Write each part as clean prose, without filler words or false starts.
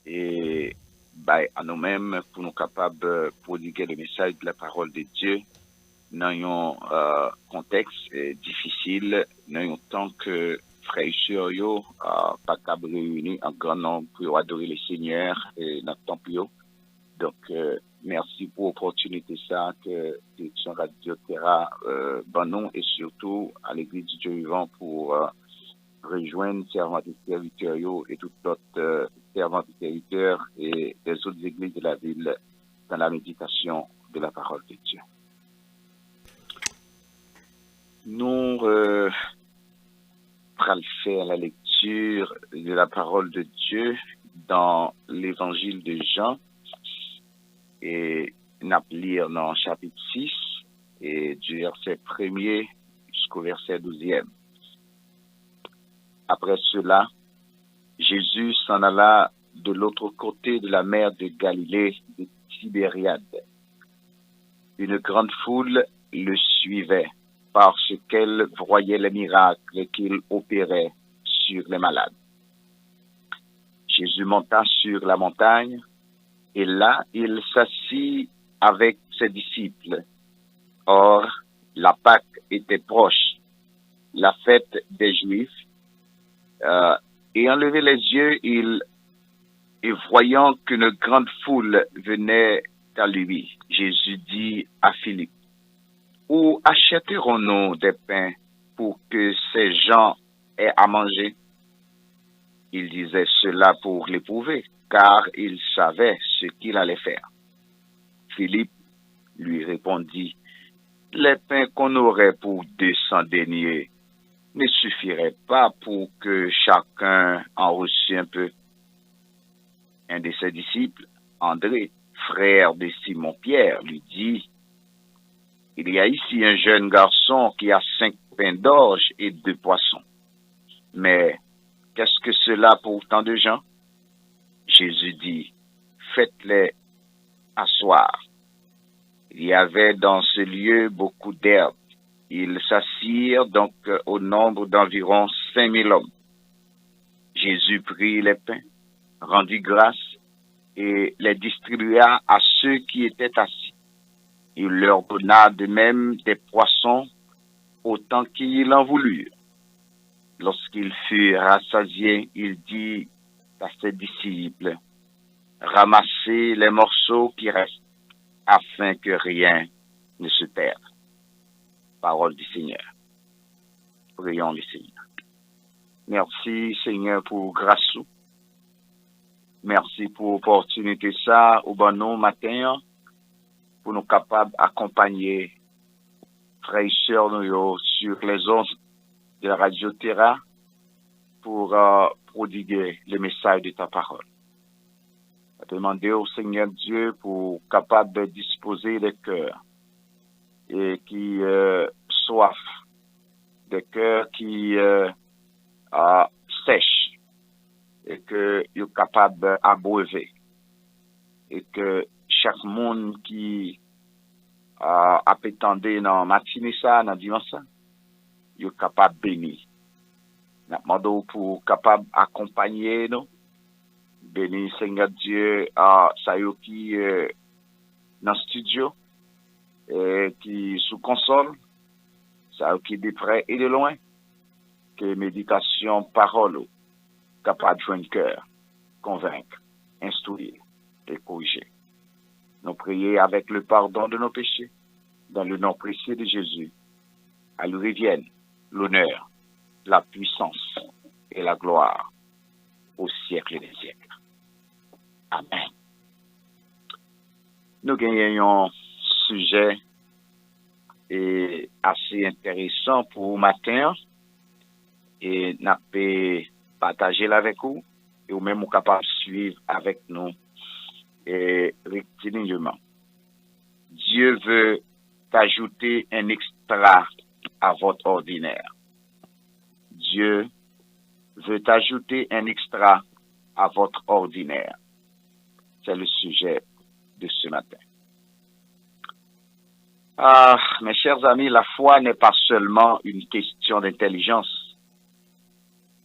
et ben, à nous-mêmes pour nous capables de prodiguer le message de la parole de Dieu dans un contexte difficile, dans un temps que frères et sœurs pas capable réunir en grand nombre pour adorer le Seigneur et notre temple. Donc, merci pour l'opportunité ça que Direction Radio Terra bon et surtout à l'Église du Dieu vivant pour rejoindre servants et serviteurs et toutes autres servants et serviteurs et les autres églises de la ville dans la méditation de la parole de Dieu. Nous allons faire la lecture de la parole de Dieu dans l'évangile de Jean et nous allons lire dans le chapitre 6 et du verset 1er jusqu'au verset 12e. Après cela, Jésus s'en alla de l'autre côté de la mer de Galilée, de Tibériade. Une grande foule le suivait parce qu'elle voyait les miracles qu'il opérait sur les malades. Jésus monta sur la montagne et là, il s'assit avec ses disciples. Or, la Pâque était proche, la fête des Juifs. Ayant levé les yeux, et voyant qu'une grande foule venait à lui, Jésus dit à Philippe, « Où achèterons-nous des pains pour que ces gens aient à manger ?» Il disait cela pour l'éprouver, car il savait ce qu'il allait faire. Philippe lui répondit, « Les pains qu'on aurait pour 200 deniers ne suffirait pas pour que chacun en reçût un peu. » Un de ses disciples, André, frère de Simon-Pierre, lui dit, « Il y a ici un jeune garçon qui a 5 pains d'orge et 2 poissons. Mais qu'est-ce que cela pour tant de gens? » Jésus dit, « Faites-les asseoir. » Il y avait dans ce lieu beaucoup d'herbes. Ils s'assirent donc au nombre d'environ 5000 hommes. Jésus prit les pains, rendit grâce et les distribua à ceux qui étaient assis. Il leur donna de même des poissons autant qu'ils en voulurent. Lorsqu'ils furent rassasiés, il dit à ses disciples, « Ramassez les morceaux qui restent, afin que rien ne se perde. » Parole du Seigneur. Prions le Seigneur. Merci Seigneur pour grâce. Merci pour l'opportunité ça au bon nom matin pour nous capables d'accompagner frères et sœurs nous sur les ondes de la Radio Terra pour prodiguer le message de ta parole. Demander au Seigneur Dieu pour capable de disposer des cœurs et qui soif, des cœurs qui sèchent et que sont capables d'abreuver et que chaque monde qui a pétendé dans matinée ça, dans dimanche ça, est capable de bénir. Nous demandons pour capable d'accompagner nous. Béni Seigneur Dieu à Sayo qui dans le studio et qui sous console, Sayo qui de près et de loin, que méditation, parole, capable de joindre cœur, convaincre, instruire et corriger. Nous prions avec le pardon de nos péchés, dans le nom précieux de Jésus. À lui revienne l'honneur, la puissance et la gloire au siècle des siècles. Amen. Nous gagnons un sujet assez intéressant pour matin et nous pouvons partager avec vous et ou même capable de suivre avec nous et rectilignement. Dieu veut ajouter un extra à votre ordinaire. Dieu veut ajouter un extra à votre ordinaire. C'est le sujet de ce matin. Mes chers amis, la foi n'est pas seulement une question d'intelligence,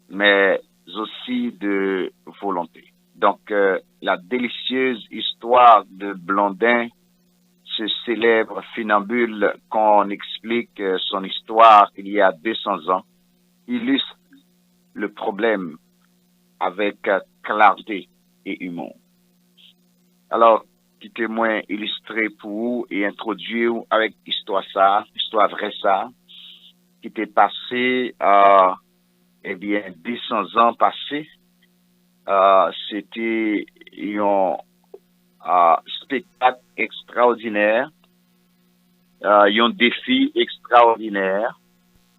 mais aussi de volonté. Donc, la délicieuse histoire de Blondin, ce célèbre funambule qu'on explique son histoire il y a 200 ans, illustre le problème avec clarté et humour. Alors, qui témoin illustré pour vous et introduire avec histoire ça, histoire vraie ça, qui était passé, eh bien, 200 ans passés, c'était un spectacle extraordinaire, un défi extraordinaire,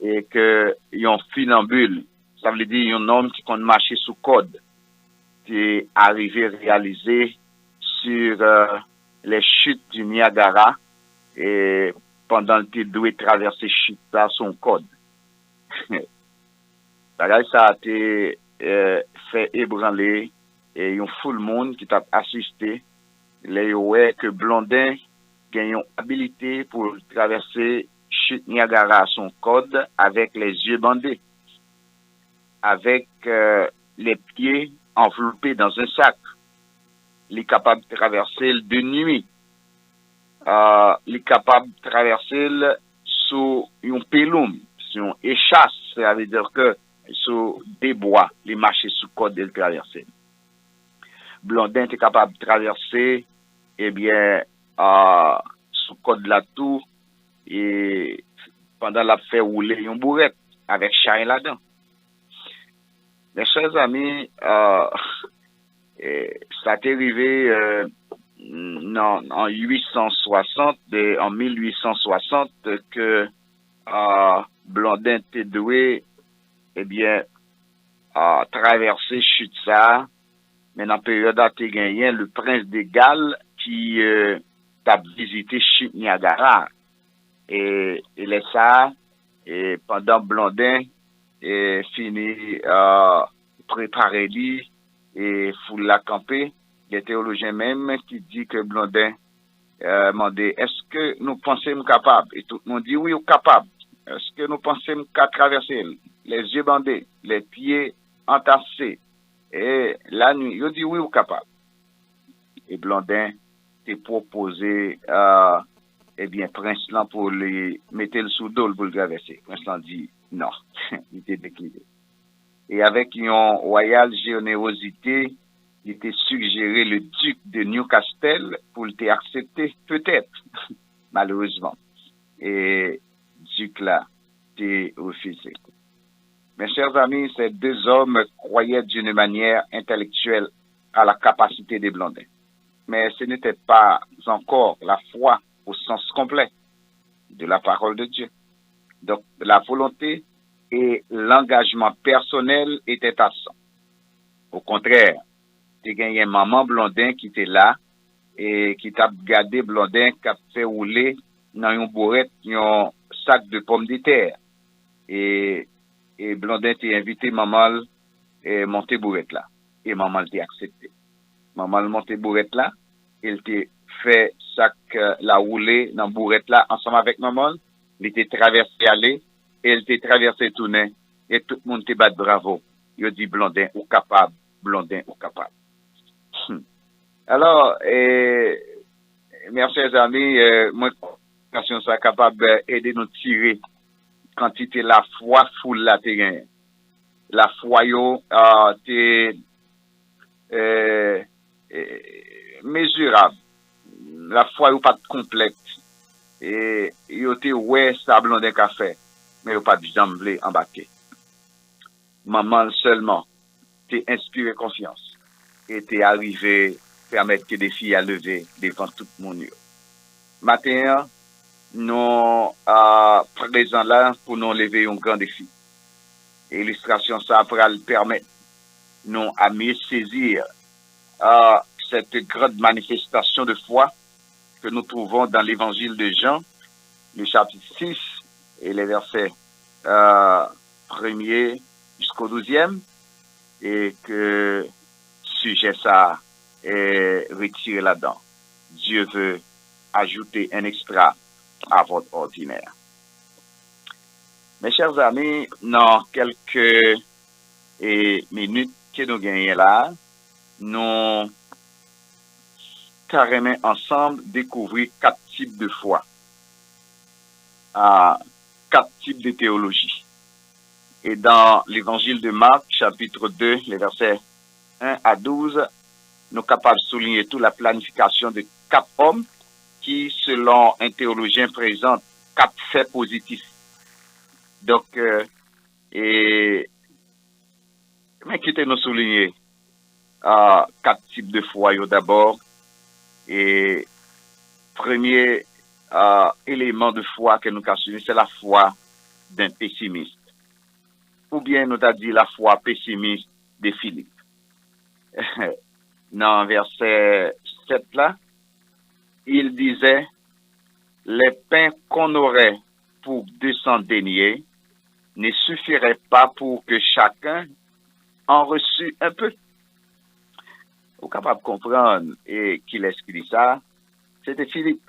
et que un funambule, ça veut dire un homme qui compte marcher sous code, qui est arrivé à réaliser sur les chutes du Niagara et pendant qu'il doit traverser chute là son code. Ça a été fait ébranler et un full monde qui t'a assisté. Les ouais que Blondin gagne une habilité pour traverser chute Niagara son code avec les yeux bandés, avec les pieds enveloppés dans un sac. Il est capable de traverser de nuit. Il est capable de traverser sous un peloum, sur un échasse, ça veut dire que sous des bois, il marche sous code de le traverser. Blondin est capable de traverser, eh bien, sous code de la tour, et pendant la fait rouler une bourrette avec chien là-dedans. Mes chers amis, ça t'est arrivé en 860, en 1860, que Blondin t'est doué, eh bien, traverser chute ça, mais dans la période où t'es gagné, le prince de Galles qui t'a visité chute Niagara. Et il est ça, et pendant Blondin, et fini préparer lui et foule la camper. Des théologiens même qui dit que Blondin m'a dit, est-ce que nous pensons capables? Et tout le monde dit oui, capable. Est-ce que nous pensons qu'à traverser les yeux bandés, les pieds entassés et la nuit? Il dit oui, capable. Et Blondin t'est proposé, eh bien, Prince là pour les mettre le sous dos pour le traverser. Prince là dit non, il était décliné. Et avec une royale générosité, il était suggéré le duc de Newcastle pour le accepter, peut-être, malheureusement. Et duc là, t'est refusé. Mes chers amis, ces deux hommes croyaient d'une manière intellectuelle à la capacité des Blondins. Mais ce n'était pas encore la foi au sens complet de la parole de Dieu. Donc, la volonté et l'engagement personnel étaient absents. Au contraire, tu gagné maman Blondin qui était là et qui t'a gardé Blondin qui a fait rouler dans une bourrette, un sac de pommes de terre. Et Blondin t'a invité maman et monter bourrette là. Et maman t'a accepté. Maman monté bourrette là, il t'a fait sac la rouler dans bourrette là ensemble avec maman. Il était traversé aller et il t'a traversé tourner et tout le monde t'a bat bravo. Il dit Blondin ou capable, Blondin ou capable. Alors, mes chers amis, moi, je suis capable d'aider nous tirer quantité la foi foule la terrain. La foi yo t'es mesurable. La foi yo pas complète. Et yo te ouais ça Blondin qu'a fait, mais yo pas de jambe embarquer. Maman seulement t'es inspiré confiance et t'es arrivé permettre que des filles à lever devant tout le monde. Matin, nous présents là pour nous lever un grand défi. Illustration ça pour permettre nous à mieux saisir cette grande manifestation de foi que nous trouvons dans l'évangile de Jean, le chapitre 6 et les versets 1er jusqu'au 12e, et que sujet ça est retiré là-dedans. Dieu veut ajouter un extra à votre ordinaire. Mes chers amis, dans quelques minutes que nous gagnons là, nous carrément ensemble découvrir 4 types de foi, 4 types de théologie. Et dans l'évangile de Marc, chapitre 2, les versets 1 à 12, nous sommes capables de souligner toute la planification de 4 hommes qui, selon un théologien, présentent 4 faits positifs. Donc, mais quittez-nous souligner 4 types de foi d'abord. Et premier élément de foi que nous avons souligné, c'est la foi d'un pessimiste. Ou bien nous avons dit la foi pessimiste de Philippe. Dans verset 7 là, il disait, les pains qu'on aurait pour 200 deniers ne suffiraient pas pour que chacun en reçût un peu. Vous êtes capable de comprendre et qui est-ce qui dit ça? C'était Philippe.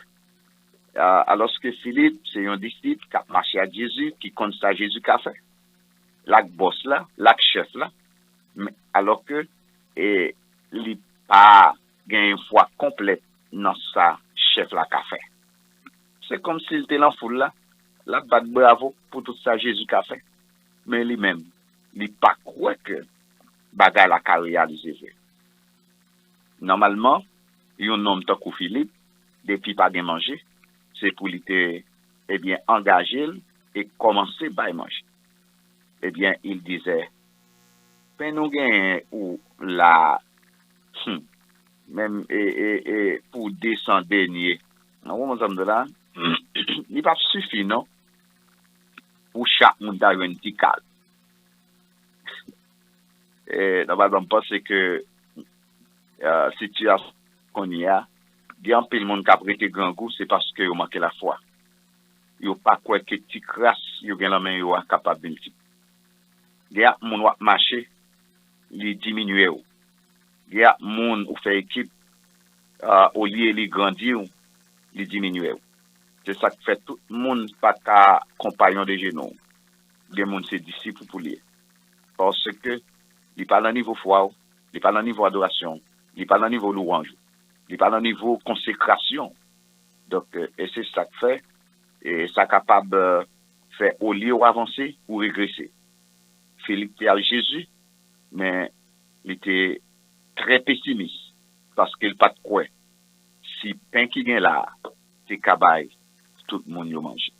Alors que Philippe, c'est un disciple qui a marché à Jésus, qui compte ça Jésus qu'a fait. L'ac boss là, l'ac chef là. Mais alors que il n'a pas gagné une foi complète dans sa chef là qu'a fait. C'est comme s'il était dans la foule là. Là, bravo pour tout ça Jésus qu'a fait. Mais lui-même, il n'a pas cru que bagay la qu'a réalisé. Normalement, un homme tant que Philippe, depuis pas bien manger, c'est pour lui engagé et commencer par manger. Eh bien, il disait, ben nous gagnons ou la même pour 200 deniers. Non, de là, il pas suffit non pour chaque monde d'avoir un petit calme. Et normalement, je pense que situation qu'on y a, bien peu le monde qui a prêté grand goût, c'est parce que vous manquez la foi. Vous pas quoi que petit crasse, vous avez la main, vous êtes capable de multiplier. Il y a mon wap marché, il diminue. Il y a mon ou fait équipe, au lieu de grandir, il diminue. C'est ça qui fait tout le monde pas qu'à compagnon de genoux. Les monde c'est disciple pour lui. Parce que il parle à niveau foi, il parle à niveau adoration, il parle à niveau louange, il parle à niveau consécration. Donc, et c'est ça qui fait, et ça capable de faire au lieu ou avancer ou régresser. Philippe était à Jésus, mais il était très pessimiste parce qu'il n'a pas de quoi. Si pain qui vient là, c'est cabaye, tout le monde le mange.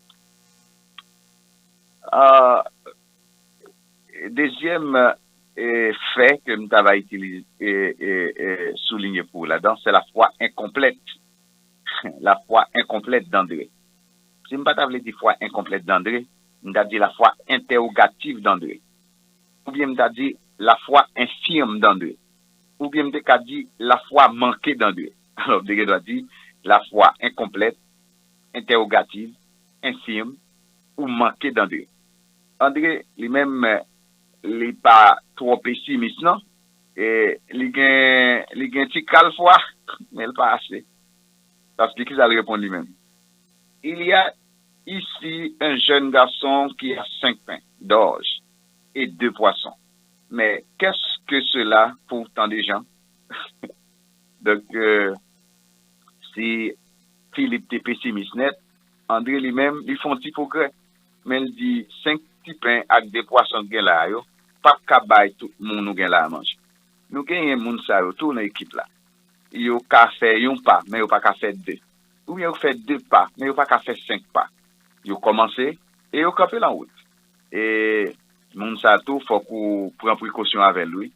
Deuxième fait que nous avons utilisé et souligné pour là-dedans, c'est la foi incomplète. La foi incomplète d'André. Si je ne pas dire foi incomplète d'André, nous avons dit la foi interrogative d'André. Ou bien nous avons dit la foi infirme d'André. Ou bien nous avons dit la foi manquée d'André. Alors, vous doit dire la foi incomplète, interrogative, infirme ou manquée d'André. André, lui-même, il n'est pas trop pessimiste, non? Et il a un petit calfois, mais il n'est pas assez. Parce qu'il a répondu lui-même. Il y a ici un jeune garçon qui a 5 pains d'orge et 2 poissons. Mais qu'est-ce que cela pour tant de gens? Donc, si Philippe est pessimiste net, André lui-même, il fait un petit progrès. Mais il dit 5 petits pains avec 2 poissons de là, pas qu'à tout le monde nous là à manger. Nous gagnons moun sa yo tout dans l'équipe là. Yo ka fait un pas, mais yo pas ka fait 2. Ou bien yo fait 2 pas, mais yo pas ka fait 5 pas. Yo commencé et yo campé la route. Et moun sa tout faut qu'on prenne précaution avec lui.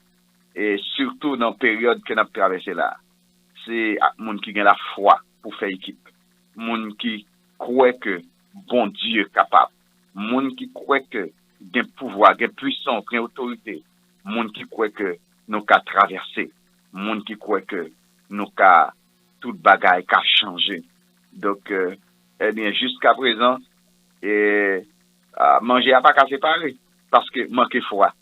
Et surtout dans la période que nous avons traversé là. C'est moun qui a la foi pour faire équipe. Moun qui croit que bon Dieu est capable. Moun qui croit que il y a pouvoir, il y a puissance, il y a autorité. Moun qui croit que nous avons traversé. Moun qui croit que nous avons tout bagaille qui a changé. Donc, eh bien, jusqu'à présent, manger n'a pas qu'à séparer. Parce que manque foi.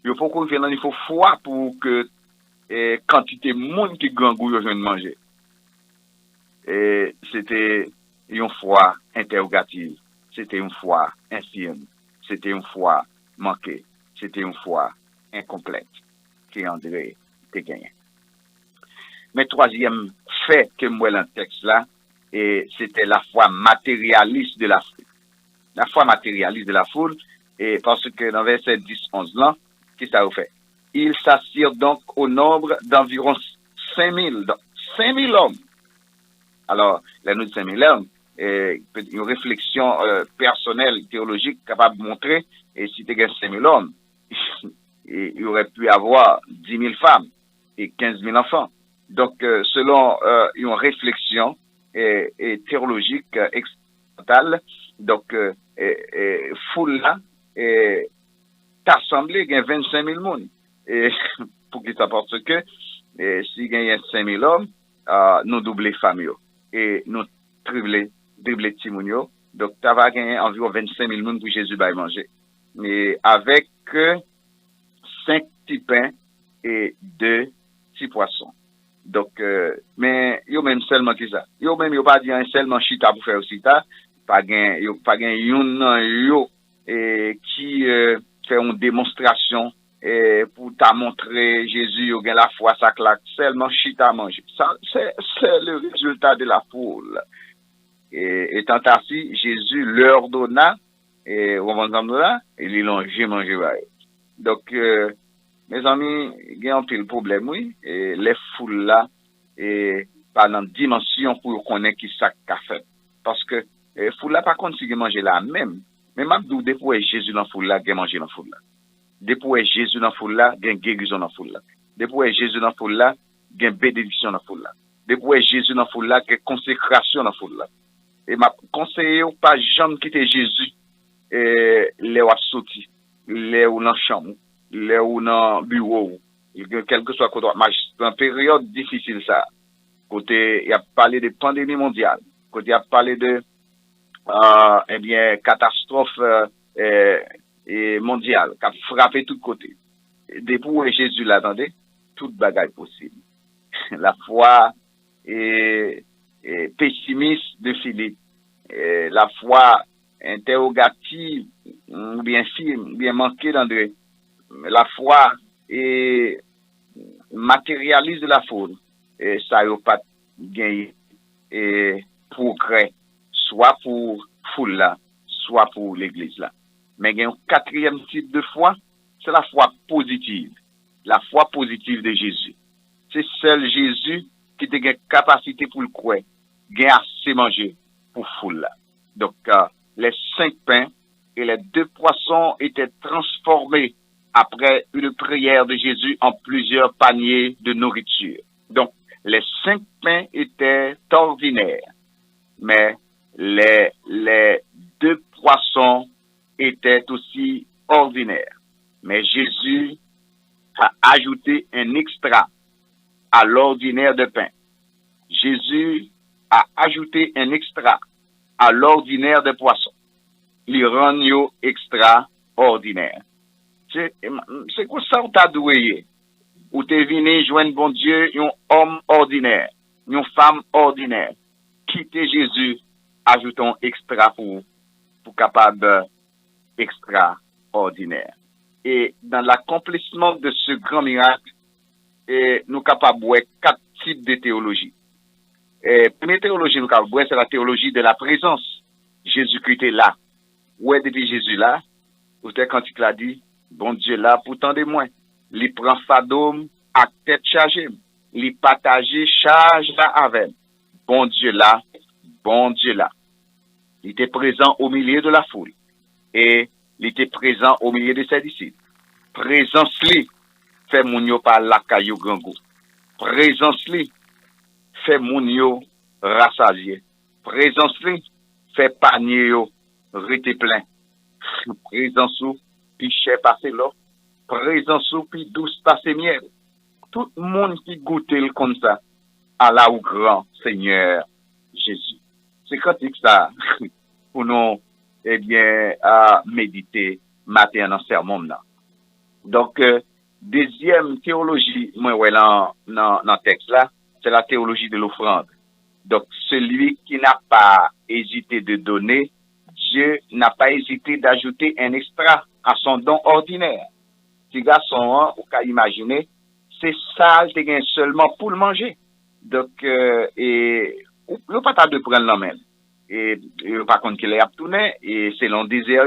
Il faut qu'on vienne il faut foi pour que quantité de monde qui gangouille de manger. Et c'était une foi interrogative. C'était une foi infirme. C'était une foi manquée. C'était une foi incomplète qui André a gagné. Mais troisième fait que moi dans le texte là, et c'était la foi matérialiste de la foule. La foi matérialiste de la foule, et parce que dans verset 10-11 là, qu'est-ce que ça vous fait? Ils s'assirent donc au nombre d'environ 5000, 5000 hommes. Alors, là, nous, 5000 hommes, une réflexion personnelle, théologique, capable de montrer, et si tu as 5000 hommes, il aurait pu avoir 10 000 femmes et 15 000 enfants. Donc, selon une réflexion théologique expérimentale, donc, foule là, t'assemblé, il y a 25 000 personnes. Et pour qui ça parce que si il y a 5 000 hommes, nous doublons famille et nous dribbler Timounio. Donc, tu vas gagner environ 25 000 personnes pour Jésus va manger. Mais avec 5 petits pains et 2 petits poissons. Donc, mais yo même seulement qui ça. Yo même yo pas dit seulement chita pour faire aussi ça. Pas gain yo qui fait une démonstration pour t'a montrer Jésus yo gen la foi ça claque seulement chita manger. Ça c'est le résultat de la foule. Et étant ainsi, Jésus leur donna et ils l'ont mangé. Donc mes amis, il y a un peu le problème, oui, et les foules là, et par la dimension pour connaître qui ça qu'a fait. Parce que, foule là, par contre, si vous mangez la même, mais même depuis Jésus dans foule là, vous mangez dans foule là. Depuis Jésus dans foule là, vous guérison dans foule là. Depuis Jésus dans foule là, vous bénédiction dans foule là. Depuis Jésus dans foule là, vous consécration dans foule là. Et ma conseiller pas jamais quitter Jésus, les ou sorti, les ou dans chambre. Les ou dans bureau, quel que soit côté, dans une période difficile ça. Côté, il a parlé de pandémie mondiale. Côté, il a parlé de, catastrophe mondiale qui a frappé tout côté. Depuis Jésus là, attendez, toute bagaille possible. La foi et pessimiste de Philippe, la foi interrogative, bien firme, bien manquée d'André. La foi et matérialise de la foule et ça n'a pas gagné et progrès soit pour foule là soit pour l'église là mais il y a un quatrième type de foi, c'est la foi positive de Jésus. C'est seul Jésus qui a une capacité pour le croire, qui a assez manger pour foule là. Donc les 5 pains et les 2 poissons étaient transformés après une prière de Jésus en plusieurs paniers de nourriture. Donc, les 5 pains étaient ordinaires, mais les 2 poissons étaient aussi ordinaires. Mais Jésus a ajouté un extra à l'ordinaire de pain. Jésus a ajouté un extra à l'ordinaire de poisson. Il rend extraordinaire. C'est quoi ça ou t'as doué? Ou t'es venu joindre bon Dieu, un homme ordinaire, une femme ordinaire. Quitter Jésus, ajoutons extra pour capable extraordinaire. Et dans l'accomplissement de ce grand miracle, nous capables de voir 4 types de théologie. Première théologie, nous capables de voir, c'est la théologie de la présence. Jésus-Christ est là. Où est depuis Jésus là? Ou t'es quand il l'a dit, bon Dieu là, pourtant de moins. Il prend fadom à tête chargée. Il partage charge là avec. Bon Dieu là, bon Dieu là. Il était présent au milieu de la foule. Et il était présent au milieu de ses disciples. Présence li, fait moun yo par la caillou grand goût. Présence li, fait moun yo rassasié. Présence li, fait panier yo rete plein. Présence ou, puis cher passer l'eau. Présence ou, puis douce passer miel. Tout le monde qui goûte comme ça, à la ou grand Seigneur Jésus. C'est critique ça, pour nous, à méditer matin dans ce sermon là. Donc, deuxième théologie, moi, dans le texte là, c'est la théologie de l'offrande. Donc, celui qui n'a pas hésité de donner, Dieu n'a pas hésité d'ajouter un extra à son don ordinaire. Si garçon, vous pouvez imaginer, c'est ça, il seulement pour le manger. Donc, et, ou pas t'a de prendre la main. Et, par contre, qu'il est à tourner, et c'est l'on désir,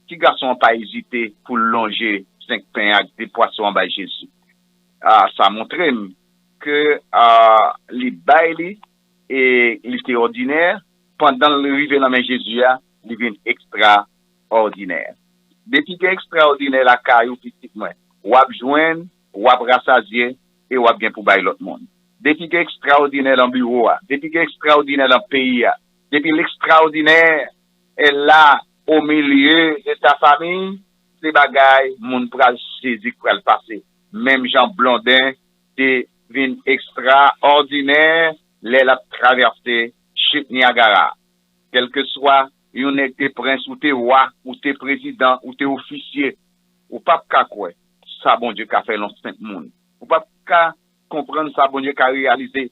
qui garçon pas hésité pour longer 5 pains avec des poissons en bas Jésus. Ah, ça montre que, les bails, et il était ordinaire, pendant le rive dans main Jésus, il devient extraordinaire. Depuis que extraordinaire la caillou petit moi, ou ap joindre, ou ap rassasier, et ou ap bien pour bailler l'autre monde. Depuis que extraordinaire dans bureau, depuis que extraordinaire dans pays, depuis l'extraordinaire est là au milieu de ta famille, ces bagailles, moun pral saisi pral passer. Même Jean Blondin, c'est vin extraordinaire, les la traversé chute Niagara. Quel que soit, yon était prince ou t'es roi, ou t'es président, ou t'es officier, ou pas ka quoi. Ça, bon Dieu, qu'a fait l'on simple monde. Ou pas ka comprendre ça, bon Dieu, qu'a réalisé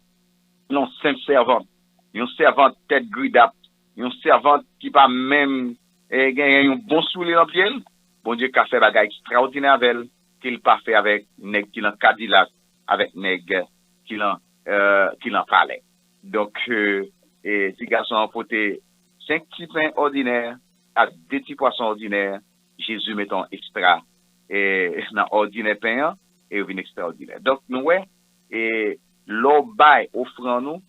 l'on simple servante. Yon servante tête gridap, yon servante qui pas même, gagné un bon soulier en pied. Bon Dieu, qu'a fait bagay extraordinaire avec elle, qu'il pas fait avec nèg qui l'en Cadillac, avec nèg qui l'en palais. Donc, et si garçon a porté 5 petits pains ordinaires à 2 petits poissons ordinaires, Jésus mettons extra et dans ordinaire pain et vin extraordinaire. Donc nous ouais et l'eau bail offrande nous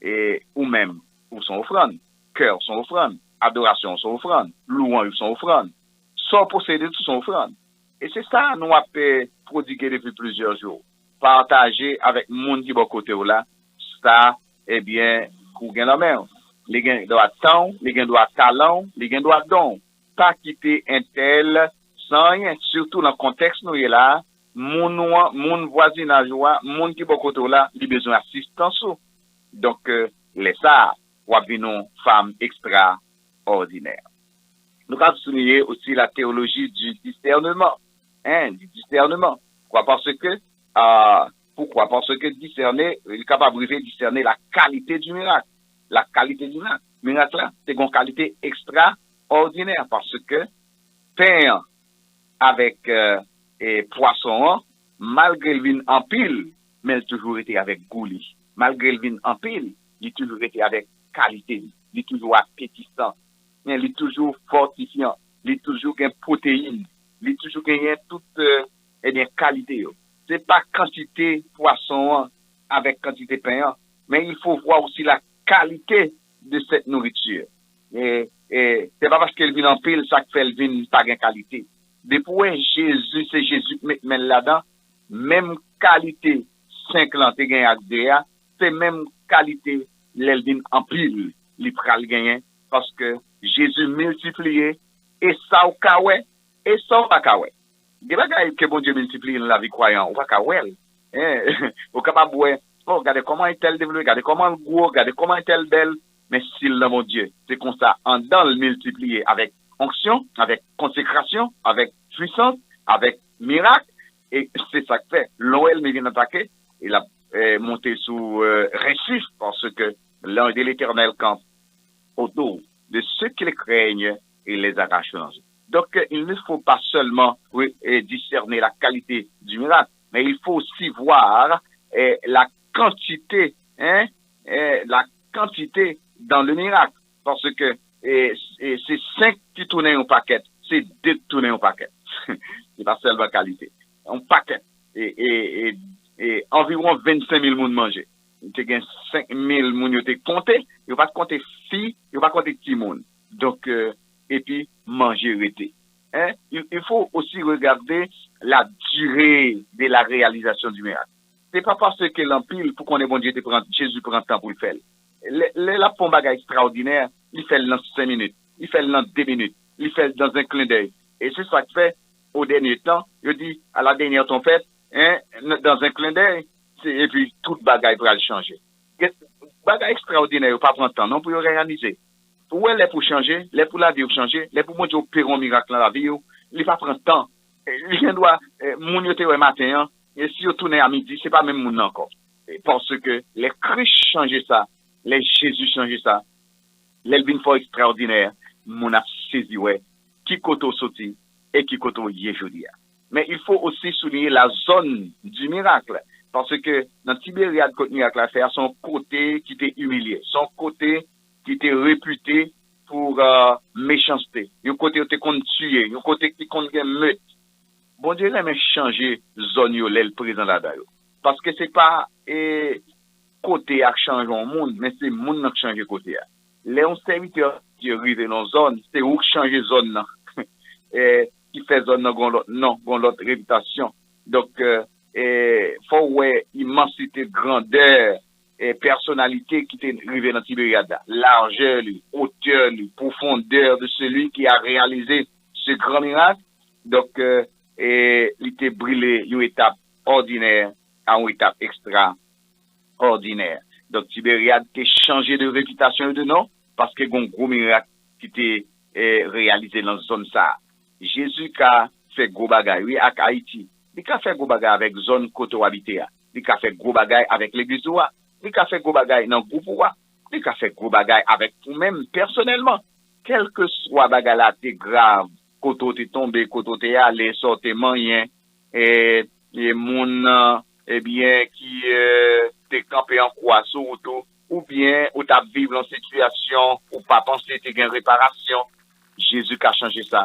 et ou même ou son offrande, cœur son offrande, adoration son offrande, louange son offrande, sans posséder tout son offrande. Et c'est ça nous a prodigué depuis plusieurs jours. Partager avec monde qui bon côté là, ça eh bien ou gain la main. Les gens doivent temps, les gens doivent talent, les gens doivent don. Pas quitter un tel sans rien, surtout dans le contexte nous est là, mon voisinage, mon qui beaucoup là, il a besoin d'assistance. Donc, les ça, ou une femme extraordinaire. Nous avons souligné aussi la théologie du discernement. Du discernement. Pourquoi? Parce que discerner, il est capable de discerner la qualité du miracle. La qualité du miracle, là, c'est une qualité extraordinaire parce que pain avec et poisson, malgré le vin en pile, mais il a toujours été avec gouli. Malgré le vin en pile, il a toujours été avec qualité, il est toujours appétissant, il est toujours fortifiant, il est toujours une protéine, il est toujours gagné toute qualité. C'est pas quantité poisson avec quantité pain, mais il faut voir aussi la qualité de cette nourriture. Et c'est pas parce qu'elle vient en pile, ça fait elle vient pas de qualité. Depuis Jésus, c'est Jésus qui met là-dedans, même qualité 50 gagne avec DA, c'est même qualité l'elle vient en pile, li pral gagner parce que Jésus multiplié et ça au kawé et ça au pas kawé. Des bagages que bon Dieu multiplie dans la vie croyant, ou pas kawé. Ou capable oh, regardez comment est-elle développée, regardez comment elle gros, regardez comment est-elle belle. Mais s'il là, mon Dieu, c'est comme ça, en dans le multiplier avec onction, avec consécration, avec puissance, avec miracle. Et c'est ça que fait. L'OL me vient attaquer, il a monté sous récif parce que l'un de l'Éternel camp autour de ceux qui les craignent et les arrache. Donc, il ne faut pas seulement discerner la qualité du miracle, mais il faut aussi voir la quantité, la quantité dans le miracle. Parce que c'est 5 qui tournaient un paquet, c'est 2 qui tournaient un paquet. C'est pas seulement qualité. Un paquet. Et environ 25 000 personnes mangé. Il y a 5 000 personnes qui compté. Il ne va pas compter filles, il ne va pas compter petits monde. Donc, et puis, manger rété. Il faut aussi regarder la durée de la réalisation du miracle. C'est pas parce que l'empile, pour qu'on ait bon Dieu, Jésus prend le temps pour le faire. La pompe extraordinaire, il fait dans 5 minutes, il fait dans 2 minutes, il fait dans un clin d'œil. Et c'est ça que fait au dernier temps, je dis, à la dernière tempête, dans un clin d'œil, et puis toute bagaille va changer. Bagaille extraordinaire, pas prendre temps, non, pour réaliser. Où elle est pour changer, les pour la vie pour changer, les pour montrer au péron miracle dans la vie, il va prendre temps. Il doit, mon yote au matin, et si on tourne à midi, c'est pas même mon encore. Parce que les Christ changent ça, les Jésus changent ça, l'Elvin fort extraordinaire, mon a saisi, ouais, qui koto sauti, et qui koto yé jodi. Mais il faut aussi souligner la zone du miracle. Parce que dans Tibériade, côté miracle à faire, son côté qui était humilié, son côté qui était réputé pour méchanceté, un côté qui était qu'on tuer, un côté qui qu'on meute. Bon Dieu, il changer zone yo le présent là-dedans. Parce que c'est pas côté à changer le monde, mais c'est le monde qui change côté. Les serviteurs qui arrivent dans la zone, c'est où changer zone là. Qui fait zone non, l'autre réputation. Donc, faut ouais immensité, grandeur et personnalité qui est arrivé dans Tibériade. Largeur, hauteur, profondeur de celui qui a réalisé ce grand miracle. Donc, il était brûlé une étape ordinaire à une étape extraordinaire. Donc, Tibériade a changé de réputation et de nom parce que un gros miracle qui était réalisé dans la zone ça. Jésus a fait gros bagaille, oui, à Haïti. Il a fait gros bagaille avec zone côté habité. Il a fait gros bagaille avec l'église. Il a fait gros bagaille dans le groupe. Il a fait gros bagaille avec vous-même personnellement. Quel que soit bagaille là, c'est grave. Côté t'es tombé, côté t'es allé, sortez moyen, et mon, eh bien, qui, t'es campé en quoi, surtout, ou bien, ou t'as vécu en situation, ou pas penser t'es gain réparation. Jésus a changé ça.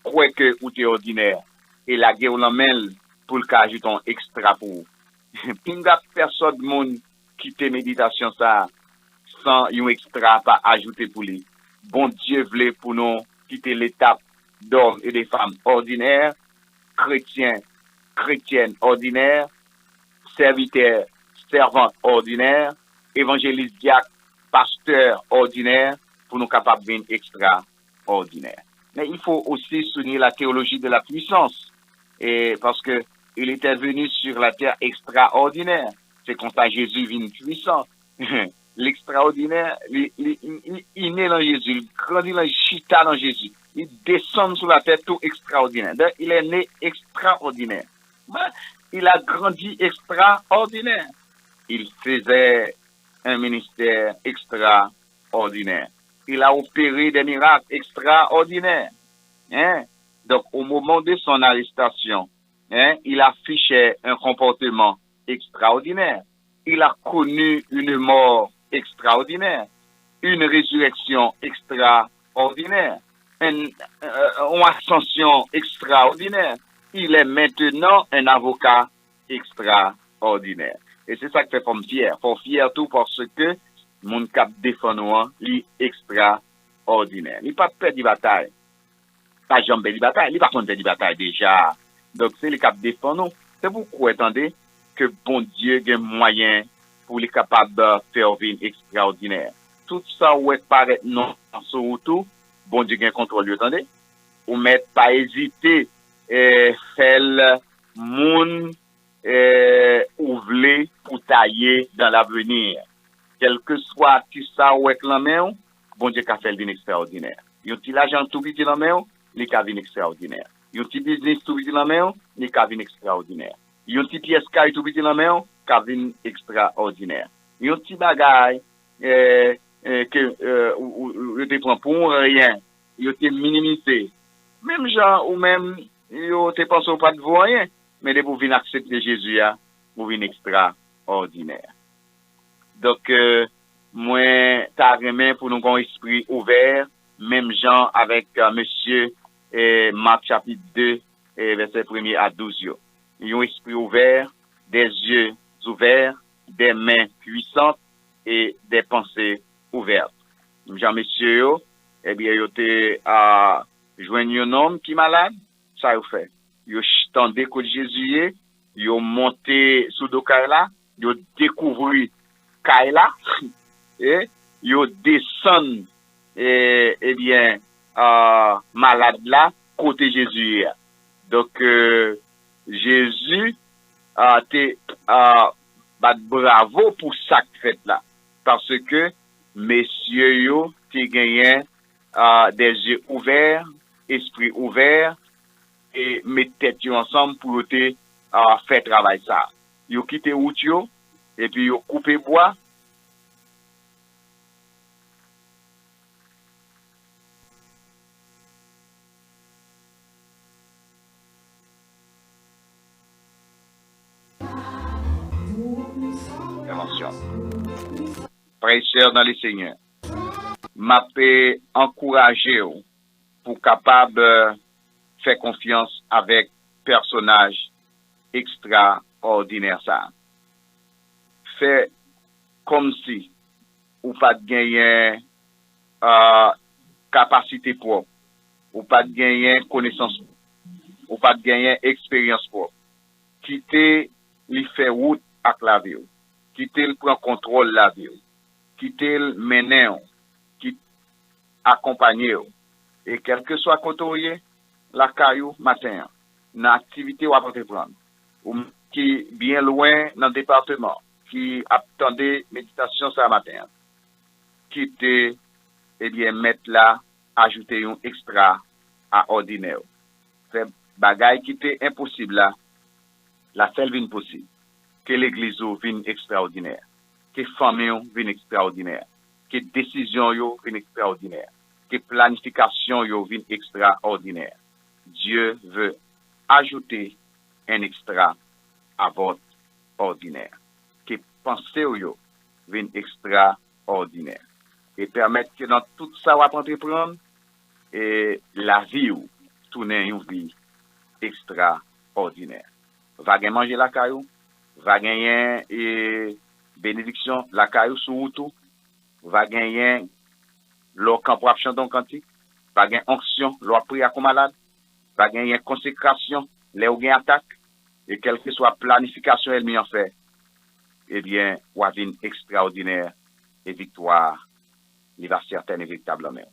Quoi que ou t'es ordinaire. Et la guerre l'emmène pour le cas ajouter un extra pour. Pinga personne monde qui te méditation ça sans un extra pas ajouter pour lui. Bon Dieu voulait pour nous quitter l'étape d'hommes et des femmes ordinaires, chrétiens, chrétiennes ordinaires, serviteurs, servantes ordinaires, évangélistes, diacres, pasteurs ordinaires, pour nous capables de extraordinaires. Mais il faut aussi souligner la théologie de la puissance. Et parce que il était venu sur la terre extraordinaire. C'est comme ça Jésus vient puissant. L'extraordinaire, il naît dans Jésus, il grandit dans chita dans Jésus. Il descend sur la terre tout extraordinaire. Donc, il est né extraordinaire. Il a grandi extraordinaire. Il faisait un ministère extraordinaire. Il a opéré des miracles extraordinaires. Hein? Donc, au moment de son arrestation, hein, il affichait un comportement extraordinaire. Il a connu une mort extraordinaire, une résurrection extraordinaire, une ascension extraordinaire. Il est maintenant un avocat extraordinaire. Et c'est ça qui fait comme fier. Pour fier tout parce que mon cap défendant, il extraordinaire. Il pas perdre de bataille. Pas jamais de bataille. Il pas contre de bataille déjà. Donc c'est le cap défendant. C'est pourquoi attendez que bon Dieu a moyen pour les capables de faire une extraordinaire. Tout ça où est paraît non surtout bon Dieu a contrôle, attendez. Ou mettre pas hésiter faire moun ouvler pour tailler dans l'avenir. Quel que soit tout ça ou est la main, bon Dieu a fait une extraordinaire. Yon ti l'argent tout petit dans la main, il a fait une extraordinaire. Yon ti business tout petit dans la main, il a fait une extraordinaire. Yon ti pièce caille tout petit dans la main, il a fait une extraordinaire. Yon ti bagay que ou te prend pour rien, yon te minimisé. Même gens ou même yon te pense pas de rien, mais de pour venir accepter Jésus a, pour venir extraordinaire. Donc moi ta remet pour nous un esprit ouvert, même gens avec monsieur Marc chapitre 2 verset 1er à 12 yo. Un esprit ouvert, des yeux ouverts, des mains puissantes et des pensées ouvertes. Jean monsieur yo, eh bien yo te joindre un homme qui malade, ça yo fait. Yo tendé que Jésus yo monté sous do là, yo découvrir Kaila et yo descend eh bien malade là côté Jésus. Donc Jésus te bravo pour ça fait là parce que messieurs yo te gagné des yeux ouverts, esprit ouvert et mettre tête ensemble pour te faire travail ça. Yo quitté route yo et puis yo coupé bois. intervention. Frères et sœurs dans les Seigneurs, m'a fait encourager pour capable faire confiance avec personnage extraordinaire ça. Fait comme si ou pas de gagner capacité propre, ou pas de gagner connaissance, ou pas de gagner expérience propre. Quitter lui faire route avec la vie, quitter le prendre contrôle la vie, quitter le mener, qui accompagner et quel que soit côté la caillou matin, dans activité ou à prendre, ou qui bien loin dans le département, qui attendait méditation ce matin, quitter et bien mettre là, ajouter un extra à ordinaire. Fait bagaille qui était impossible là, la seule vie possible. Que l'église vienne extraordinaire, que famille vienne extraordinaire, que décision vienne extraordinaire, que planification vienne extraordinaire. Dieu veut ajouter un extra à votre ordinaire. Que pensée vienne extraordinaire. Et permettre que dans tout ça, on va entreprendre et la vie ou tourner une vie extraordinaire. Va gagner manger la caillou, va gagner bénédiction la caillou sous tout, va gagner l'or camp pour chanter un cantique, va gagner onction l'or prier comme malade, va gagner consécration les ou gain attaque et quelle que soit planification elle en fait, eh bien, ou a une extraordinaire et victoire, il va certaine et véritablement.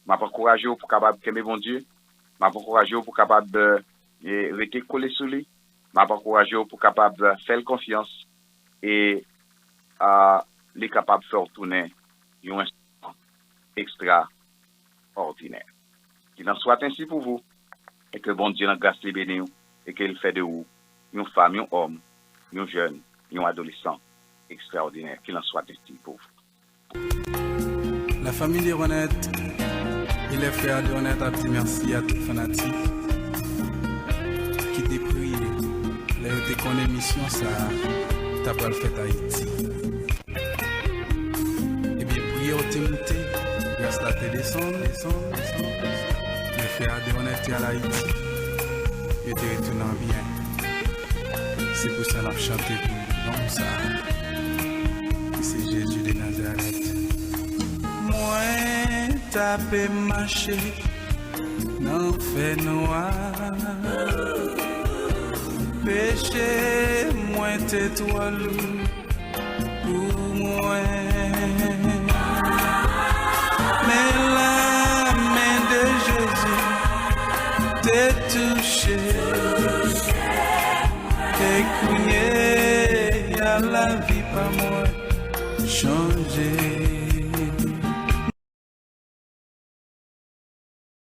M'a encouragé pour capable aimer bon Dieu, m'a encouragé pour capable de rester collé sur lui, m'a encouragé pour capable faire confiance et les capable de faire tourner un instrument extraordinaire. Qu'il en soit ainsi pour vous et que bon Dieu en grâce les bénisse et qu'il fait de vous une femme, un homme, un jeune, un adolescent extraordinaire. Qu'il en soit ainsi pour vous. La famille des Ronette et les frères de Ronette a dit merci à tous les fanatiques qui t'ont prié. Les qu'on émission ça t'as pas le fait à Haïti. Et bien prier au Témouté, grâce à la télé les frères de Ronette à l'Haïti. Et te retournant bien. C'est pour ça qu'on a chanté pour nous ça. C'est Jésus de Nazareth. Moi, tapé marché, non fait noir. Péché, moi, t'étoile pour moi. Mais la main de Jésus t'est touchée. T'es cogné à la vie par moi, changer.